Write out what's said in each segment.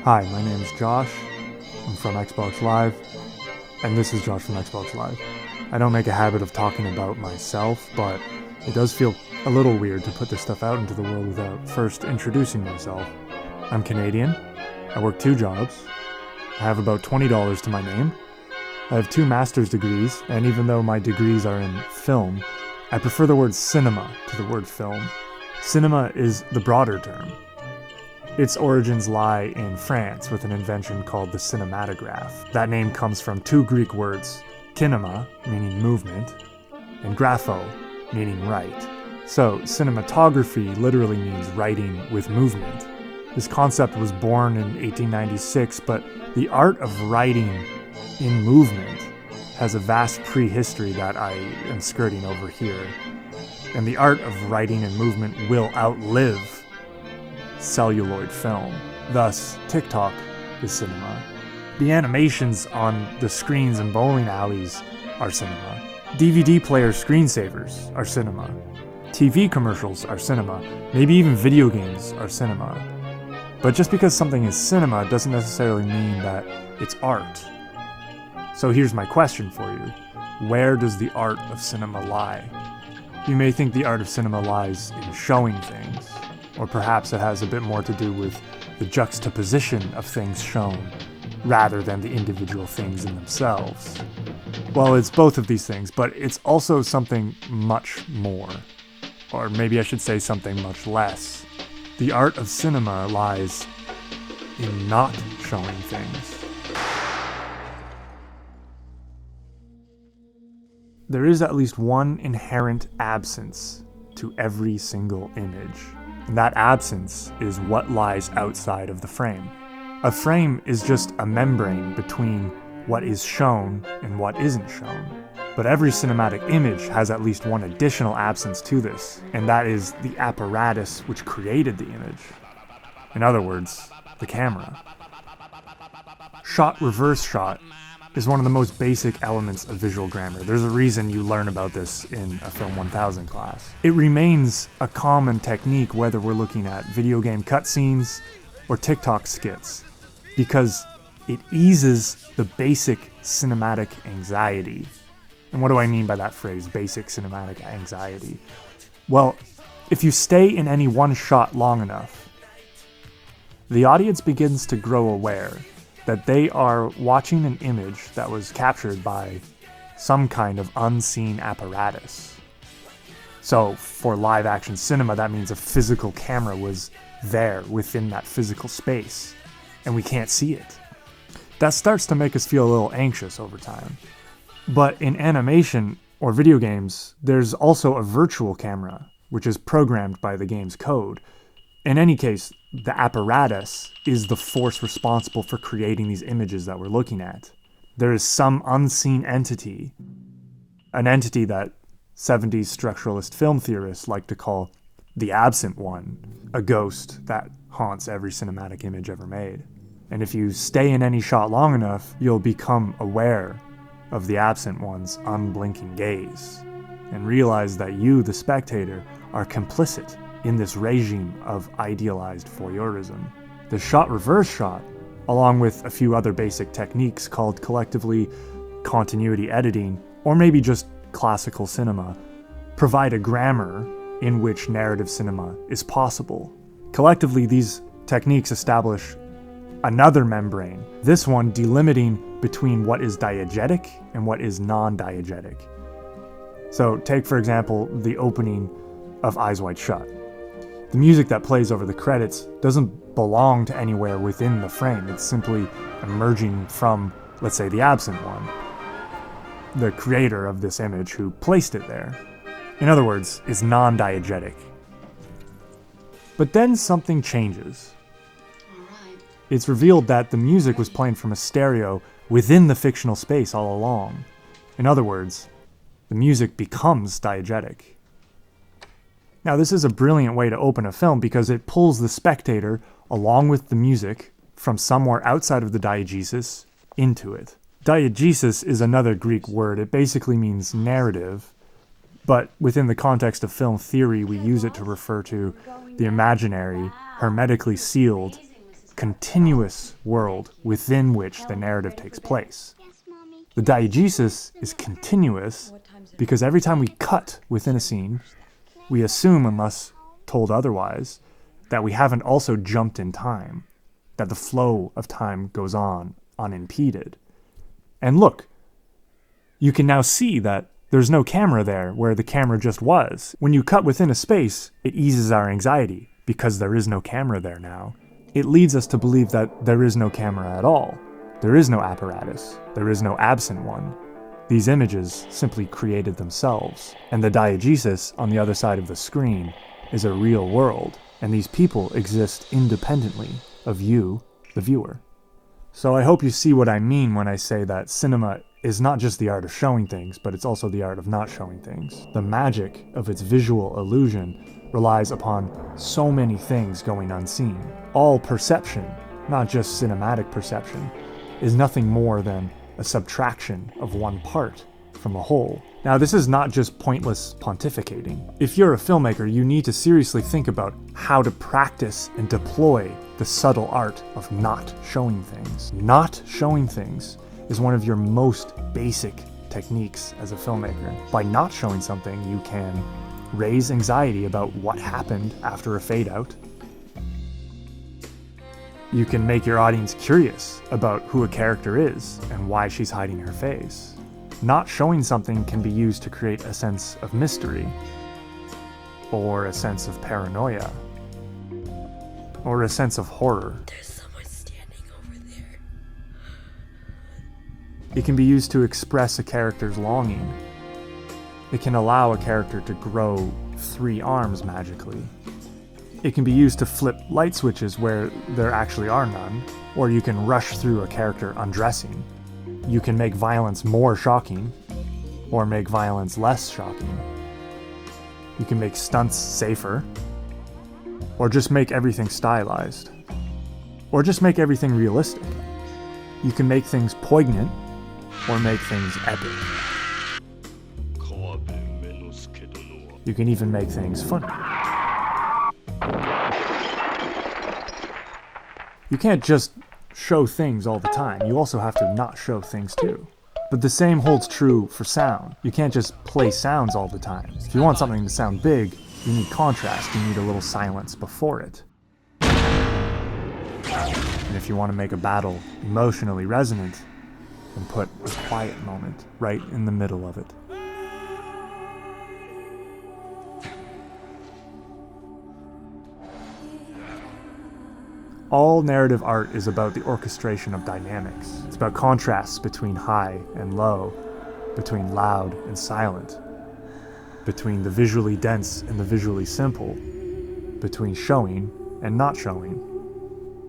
Hi, my name is Josh. I'm from Xbox Live, and this is Josh from Xbox Live. I don't make a habit of talking about myself, but it does feel a little weird to put this stuff out into the world without first introducing myself. I'm Canadian. I work 2 jobs. I have about $20 to my name. I have 2 master's degrees, and even though my degrees are in film, I prefer the word cinema to the word film. Cinema is the broader term. Its origins lie in France with an invention called the cinematograph. That name comes from 2 Greek words, kinema, meaning movement, and grapho, meaning write. So cinematography literally means writing with movement. This concept was born in 1896, but the art of writing in movement has a vast prehistory that I am skirting over here. And the art of writing in movement will outlive celluloid film. Thus, TikTok is cinema. The animations on the screens in bowling alleys are cinema. DVD player screensavers are cinema. TV commercials are cinema. Maybe even video games are cinema. But just because something is cinema doesn't necessarily mean that it's art. So here's my question for you. Where does the art of cinema lie? You may think the art of cinema lies in showing things, or perhaps it has a bit more to do with the juxtaposition of things shown, rather than the individual things in themselves. Well, it's both of these things, but it's also something much more. Or maybe I should say something much less. The art of cinema lies in not showing things. There is at least one inherent absence to every single image. And that absence is what lies outside of the frame. A frame is just a membrane between what is shown and what isn't shown. But every cinematic image has at least one additional absence to this, and that is the apparatus which created the image. In other words, the camera. Shot reverse shot is one of the most basic elements of visual grammar. There's a reason you learn about this in a Film 1000 class. It remains a common technique whether we're looking at video game cutscenes or TikTok skits, because it eases the basic cinematic anxiety. And what do I mean by that phrase, basic cinematic anxiety? Well, if you stay in any one shot long enough, the audience begins to grow aware that they are watching an image that was captured by some kind of unseen apparatus. So for live action cinema, that means a physical camera was there within that physical space, and we can't see it. That starts to make us feel a little anxious over time. But in animation or video games, there's also a virtual camera, which is programmed by the game's code. In any case, the apparatus is the force responsible for creating these images that we're looking at. There is some unseen entity, an entity that 70s structuralist film theorists like to call the absent one, a ghost that haunts every cinematic image ever made. And if you stay in any shot long enough, you'll become aware of the absent one's unblinking gaze, and realize that you, the spectator, are complicit in this regime of idealized voyeurism. The shot reverse shot, along with a few other basic techniques called collectively continuity editing, or maybe just classical cinema, provide a grammar in which narrative cinema is possible. Collectively, these techniques establish another membrane, this one delimiting between what is diegetic and what is non-diegetic. So take, for example, the opening of Eyes Wide Shut. The music that plays over the credits doesn't belong to anywhere within the frame. It's simply emerging from, let's say, the absent one, the creator of this image who placed it there. In other words, is non-diegetic. But then something changes. It's revealed that the music was playing from a stereo within the fictional space all along. In other words, the music becomes diegetic. Now, this is a brilliant way to open a film because it pulls the spectator, along with the music, from somewhere outside of the diegesis into it. Diegesis is another Greek word. It basically means narrative, but within the context of film theory, we use it to refer to the imaginary, hermetically sealed, continuous world within which the narrative takes place. The diegesis is continuous because every time we cut within a scene, we assume, unless told otherwise, that we haven't also jumped in time, that the flow of time goes on unimpeded. And look, you can now see that there's no camera there where the camera just was. When you cut within a space, it eases our anxiety because there is no camera there now. It leads us to believe that there is no camera at all. There is no apparatus. There is no absent one. These images simply created themselves. And the diegesis on the other side of the screen is a real world. And these people exist independently of you, the viewer. So I hope you see what I mean when I say that cinema is not just the art of showing things, but it's also the art of not showing things. The magic of its visual illusion relies upon so many things going unseen. All perception, not just cinematic perception, is nothing more than a subtraction of one part from a whole. Now, this is not just pointless pontificating. If you're a filmmaker, you need to seriously think about how to practice and deploy the subtle art of not showing things. Not showing things is one of your most basic techniques as a filmmaker. By not showing something, you can raise anxiety about what happened after a fade out. You can make your audience curious about who a character is and why she's hiding her face. Not showing something can be used to create a sense of mystery, or a sense of paranoia, or a sense of horror. There's someone standing over there. It can be used to express a character's longing. It can allow a character to grow 3 arms magically. It can be used to flip light switches where there actually are none, or you can rush through a character undressing. You can make violence more shocking, or make violence less shocking. You can make stunts safer, or just make everything stylized, or just make everything realistic. You can make things poignant, or make things epic. You can even make things funny. You can't just show things all the time. You also have to not show things too. But the same holds true for sound. You can't just play sounds all the time. If you want something to sound big, you need contrast. You need a little silence before it. And if you want to make a battle emotionally resonant, then put a quiet moment right in the middle of it. All narrative art is about the orchestration of dynamics. It's about contrasts between high and low, between loud and silent, between the visually dense and the visually simple, between showing and not showing.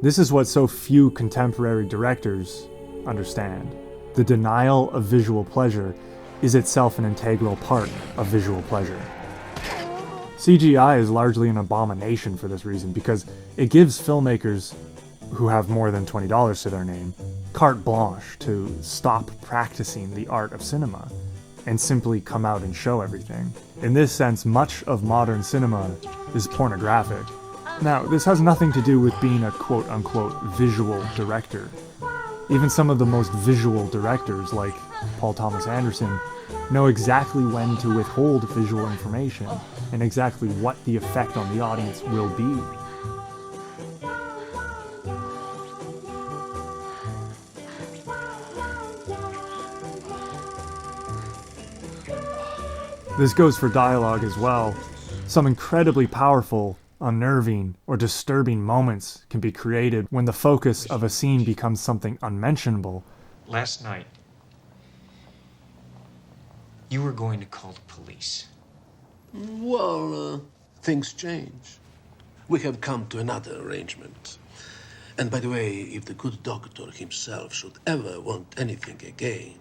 This is what so few contemporary directors understand. The denial of visual pleasure is itself an integral part of visual pleasure. CGI is largely an abomination for this reason, because it gives filmmakers who have more than $20 to their name carte blanche to stop practicing the art of cinema and simply come out and show everything. In this sense, much of modern cinema is pornographic. Now, this has nothing to do with being a quote-unquote visual director. Even some of the most visual directors, like Paul Thomas Anderson, know exactly when to withhold visual information and exactly what the effect on the audience will be. This goes for dialogue as well. Some incredibly powerful, unnerving, or disturbing moments can be created when the focus of a scene becomes something unmentionable. Last night, you were going to call the police. Well, things change. We have come to another arrangement. And by the way, if the good doctor himself should ever want anything again,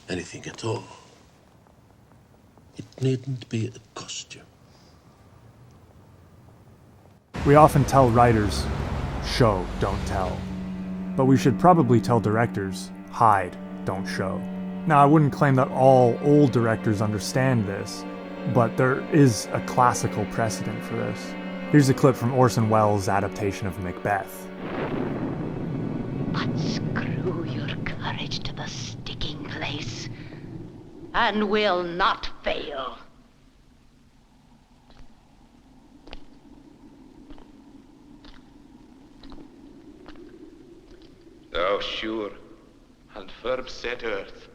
anything at all, it needn't be a costume. We often tell writers, show, don't tell. But we should probably tell directors, hide, don't show. Now, I wouldn't claim that all old directors understand this, but there is a classical precedent for this. Here's a clip from Orson Welles' adaptation of Macbeth. But screw your courage to the sticking place, and will not fail. Thou sure and firm set earth,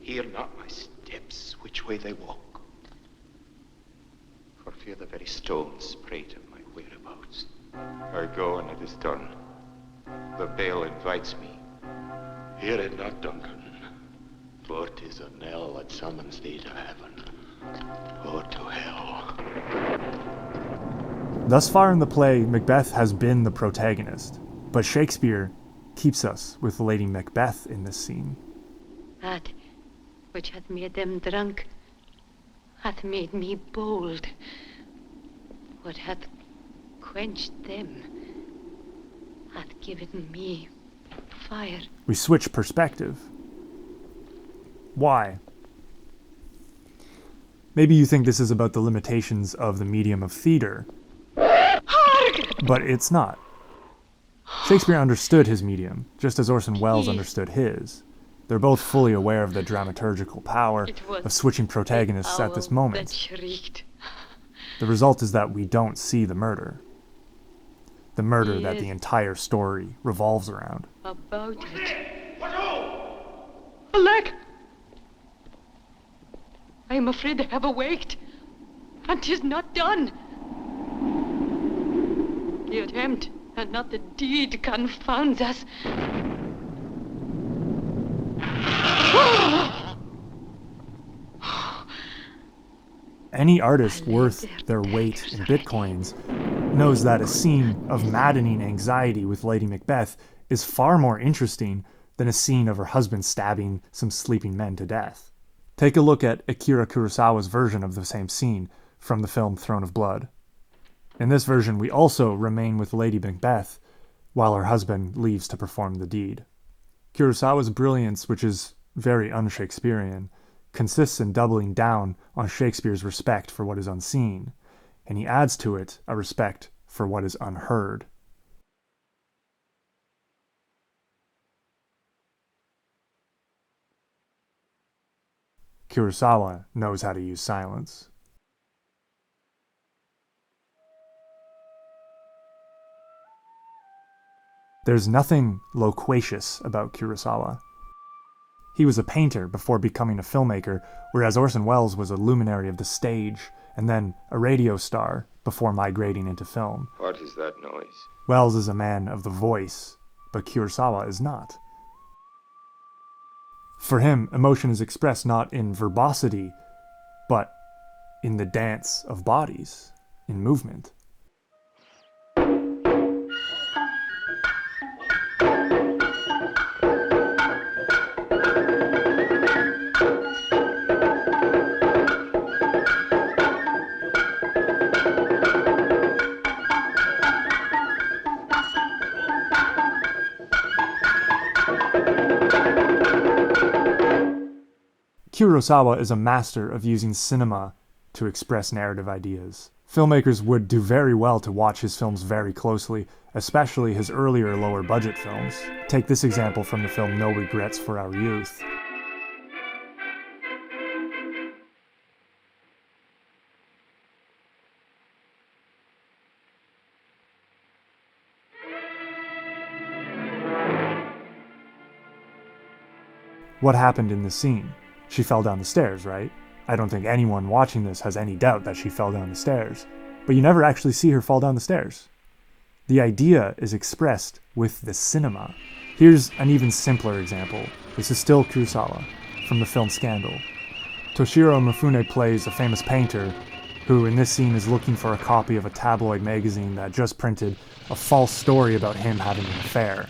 hear not my steps which way they walk, for fear the very stones prate of my whereabouts. I go and it is done. The bell invites me. Hear it not, Duncan, for 'tis a knell that summons thee to heaven or to hell. Thus far in the play, Macbeth has been the protagonist, but Shakespeare keeps us with Lady Macbeth in this scene. That which hath made them drunk hath made me bold. What hath quenched them hath given me fire. We switch perspective. Why? Maybe you think this is about the limitations of the medium of theater, but it's not. Shakespeare understood his medium, just as Orson Welles understood his. They're both fully aware of the dramaturgical power of switching protagonists at this moment. The result is that we don't see the murder. The murder that the entire story revolves around. About it. Alack! I am afraid they have awaked, and 'tis not done. The attempt and not the deed confounds us. Any artist worth their weight in bitcoins knows that a scene of maddening anxiety with Lady Macbeth is far more interesting than a scene of her husband stabbing some sleeping men to death. Take a look at Akira Kurosawa's version of the same scene from the film Throne of Blood. In this version, we also remain with Lady Macbeth while her husband leaves to perform the deed. Kurosawa's brilliance, which is very un-Shakespearean, consists in doubling down on Shakespeare's respect for what is unseen, and he adds to it a respect for what is unheard. Kurosawa knows how to use silence. There's nothing loquacious about Kurosawa. He was a painter before becoming a filmmaker, whereas Orson Welles was a luminary of the stage and then a radio star before migrating into film. What is that noise? Welles is a man of the voice, but Kurosawa is not. For him, emotion is expressed not in verbosity, but in the dance of bodies, in movement. Kurosawa is a master of using cinema to express narrative ideas. Filmmakers would do very well to watch his films very closely, especially his earlier lower-budget films. Take this example from the film No Regrets for Our Youth. What happened in this scene? She fell down the stairs, right? I don't think anyone watching this has any doubt that she fell down the stairs. But you never actually see her fall down the stairs. The idea is expressed with the cinema. Here's an even simpler example. This is still Kurosawa, from the film Scandal. Toshiro Mifune plays a famous painter who in this scene is looking for a copy of a tabloid magazine that just printed a false story about him having an affair.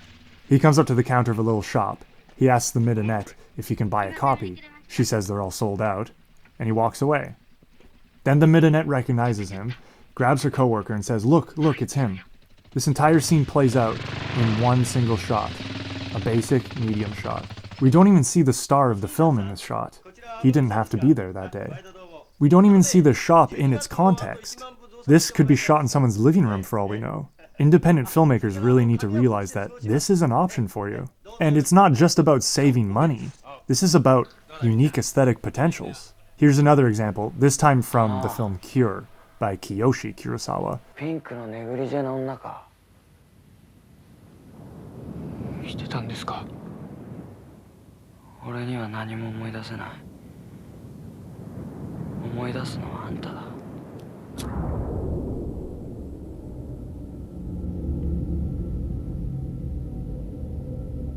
He comes up to the counter of a little shop. He asks the midinette if he can buy a copy. She says they're all sold out, and he walks away. Then the midinette recognizes him, grabs her coworker and says, look, it's him. This entire scene plays out in one single shot, a basic medium shot. We don't even see the star of the film in this shot. He didn't have to be there that day. We don't even see the shop in its context. This could be shot in someone's living room for all we know. Independent filmmakers really need to realize that this is an option for you. And it's not just about saving money. This is about unique aesthetic potentials. Here's another example, this time from the film Cure by Kiyoshi Kurosawa. ピンクのネグリジェの女か。してたんですか。俺には何も思い出せない。思い出すのはあんただ。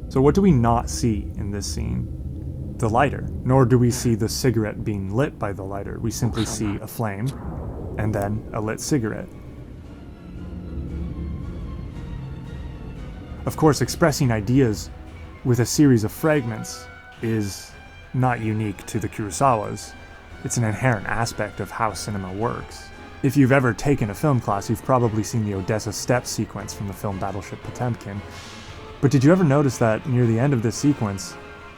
So what do we not see in this scene? The lighter. Nor do we see the cigarette being lit by the lighter. We simply see a flame, and then a lit cigarette. Of course, expressing ideas with a series of fragments is not unique to the Kurosawas. It's an inherent aspect of how cinema works. If you've ever taken a film class, you've probably seen the Odessa step sequence from the film Battleship Potemkin. But did you ever notice that near the end of this sequence,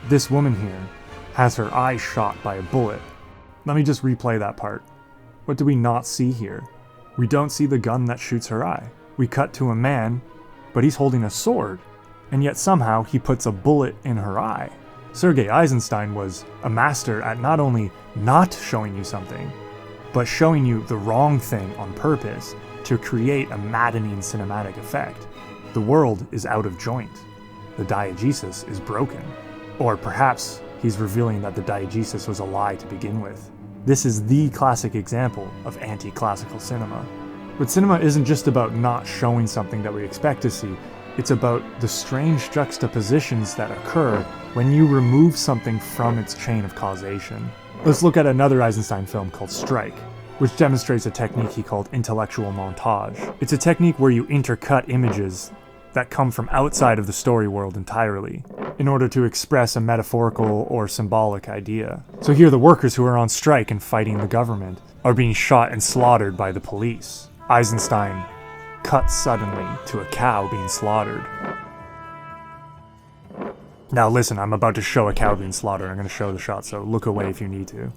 this woman here has her eye shot by a bullet? Let me just replay that part. What do we not see here? We don't see the gun that shoots her eye. We cut to a man, but he's holding a sword, and yet somehow he puts a bullet in her eye. Sergei Eisenstein was a master at not only not showing you something, but showing you the wrong thing on purpose to create a maddening cinematic effect. The world is out of joint. The diegesis is broken. Or perhaps he's revealing that the diegesis was a lie to begin with. This is the classic example of anti-classical cinema. But cinema isn't just about not showing something that we expect to see, it's about the strange juxtapositions that occur when you remove something from its chain of causation. Let's look at another Eisenstein film called Strike, which demonstrates a technique he called intellectual montage. It's a technique where you intercut images that come from outside of the story world entirely, in order to express a metaphorical or symbolic idea. So here the workers who are on strike and fighting the government are being shot and slaughtered by the police. Eisenstein cuts suddenly to a cow being slaughtered. Now listen, I'm about to show a cow being slaughtered. I'm going to show the shot, so look away if you need to.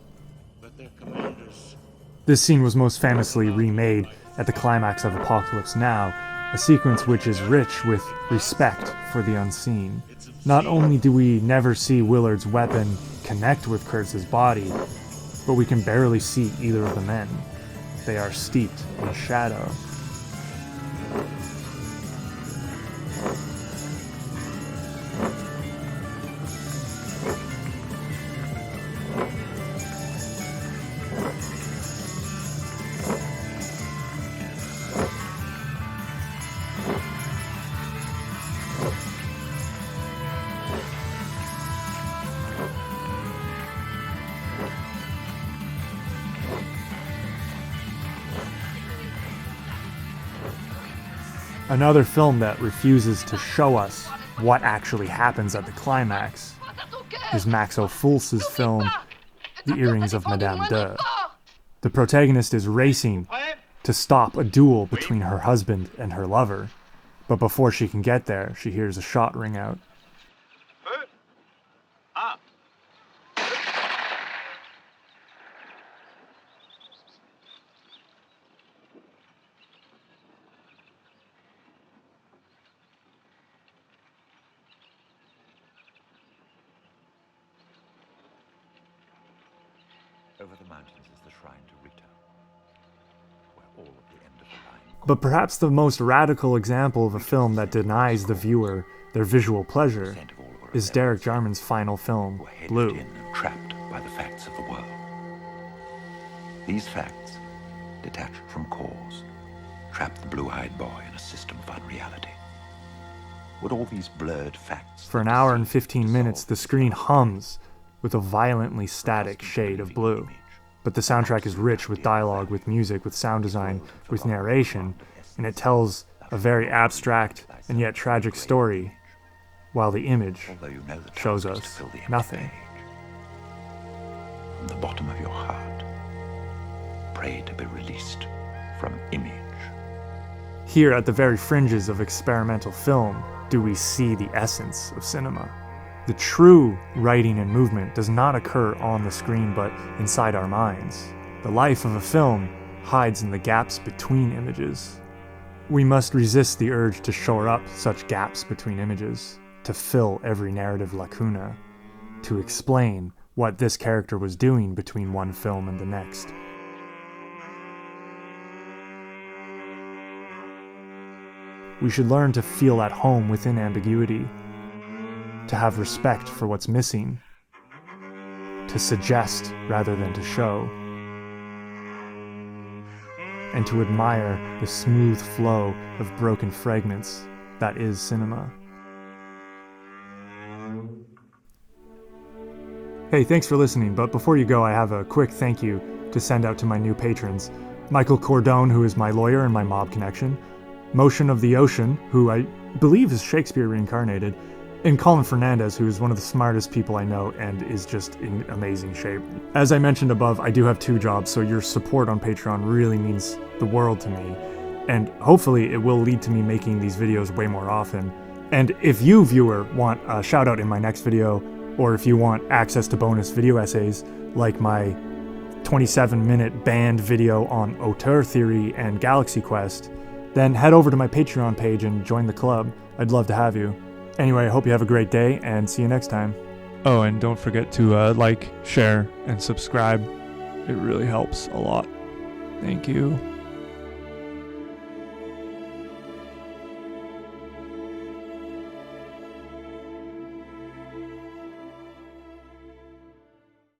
This scene was most famously remade at the climax of Apocalypse Now, a sequence which is rich with respect for the unseen. Not only do we never see Willard's weapon connect with Kurtz's body, but we can barely see either of the men. They are steeped in shadow. Another film that refuses to show us what actually happens at the climax is Max Ophuls' film, The Earrings of Madame De. The protagonist is racing to stop a duel between her husband and her lover, but before she can get there, she hears a shot ring out. Over the mountains is the shrine to Rita, where all at the end of the line. But perhaps the most radical example of a film that denies the viewer their visual pleasure is Derek Jarman's final film, Blue. In and trapped by the facts of the world. These facts, detached from cause, trap the blue-eyed boy in a system of unreality. Would all these blurred facts... For an hour and 15 minutes, the screen hums with a violently static shade of blue. But the soundtrack is rich with dialogue, with music, with sound design, with narration, and it tells a very abstract and yet tragic story, while the image shows us nothing. From the bottom of your heart, pray to be released from image. Here at the very fringes of experimental film do we see the essence of cinema. The true writing and movement does not occur on the screen but inside our minds. The life of a film hides in the gaps between images. We must resist the urge to shore up such gaps between images, to fill every narrative lacuna, to explain what this character was doing between one film and the next. We should learn to feel at home within ambiguity, to have respect for what's missing, to suggest rather than to show, and to admire the smooth flow of broken fragments that is cinema. Hey, thanks for listening, but before you go, I have a quick thank you to send out to my new patrons. Michael Cordone, who is my lawyer and my mob connection, Motion of the Ocean, who I believe is Shakespeare reincarnated, and Colin Fernandez, who is one of the smartest people I know and is just in amazing shape. As I mentioned above, I do have 2 jobs, so your support on Patreon really means the world to me, and hopefully it will lead to me making these videos way more often. And if you, viewer, want a shout out in my next video, or if you want access to bonus video essays, like my 27-minute banned video on auteur theory and Galaxy Quest, then head over to my Patreon page and join the club. I'd love to have you. Anyway, I hope you have a great day, and see you next time. Oh, and don't forget to like, share, and subscribe. It really helps a lot. Thank you.